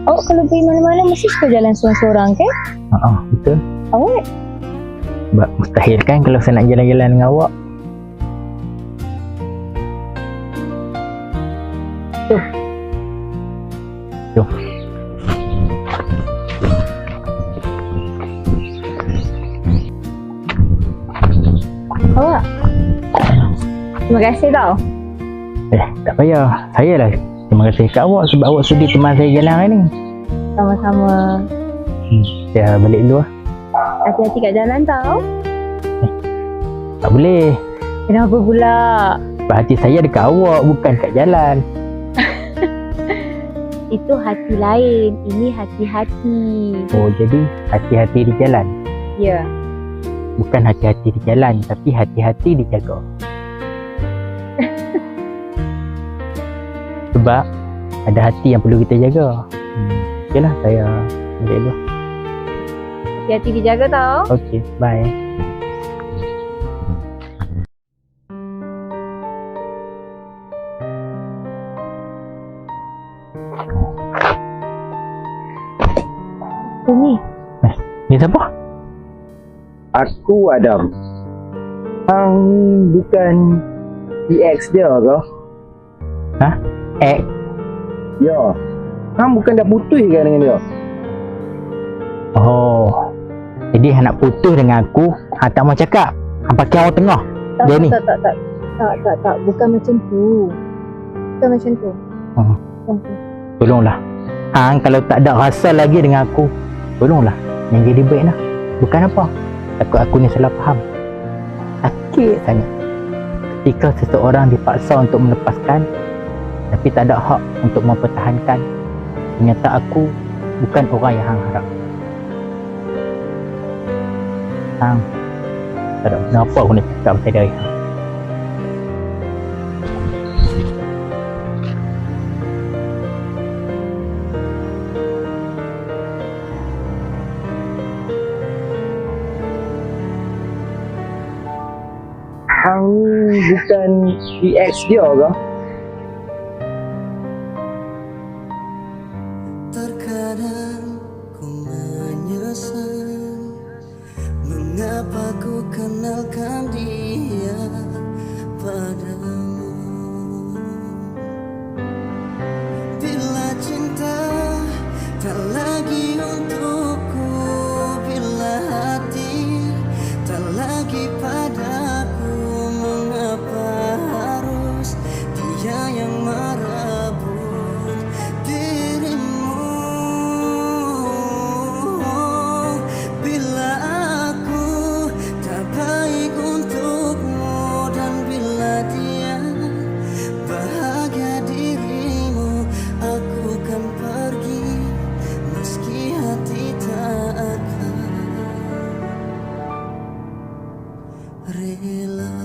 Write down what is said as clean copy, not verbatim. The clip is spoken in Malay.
Awak kalau pergi mana-mana mesti suka jalan seorang-seorang ke? Betul. Awak? Mustahil kan kalau saya nak jalan-jalan dengan awak. Jom. Awak? Terima kasih tau. Tak payah. Saya lah terima kasih kat awak sebab awak sudi teman saya jalan hari ni. Sama-sama. Saya balik dulu lah. Hati-hati kat jalan tau. Tak boleh. Kenapa pula? Sebab hati saya dekat awak bukan kat jalan. Itu hati lain. Ini hati-hati. Oh, jadi hati-hati di jalan. Ya. Bukan hati-hati di jalan, tapi hati-hati dijaga. Sebab ada hati yang perlu kita jaga. Okeylah, saya balik dulu. Hati-hati dijaga tau. Okey, bye. Ni. Ni siapa? Aku Adam. Hang bukan ex dia ke? Ya. Hang bukan dah putus ke dengan dia? Oh. Jadi hang nak putus dengan aku, hang tak mau cakap. Hang pakai orang tengah. Tak, Dia ni. tak. Bukan macam tu. Bukan macam tu. Macam tu. Tolonglah. Hang kalau tak ada rasa lagi dengan aku, tolonglah. Yang jadi baik lah. Bukan apa. Takut aku ni salah faham. Sakit sangat ketika seseorang dipaksa untuk melepaskan tapi tak ada hak untuk mempertahankan. Ternyata aku bukan orang yang hang harap. Hang tak ada kenapa aku nak cakap pasal dia. Hang bukan ex dia ke? Terkadang ku menyesal mengapa ku kenalkan dia padamu. Bila cinta tak lagi untukku, bila hati tak lagi padaku, mengapa harus dia yang merebut dirimu? Bila aku tak baik untukmu dan bila dia bahagia dirimu, aku kan pergi meski hati tak akan rela.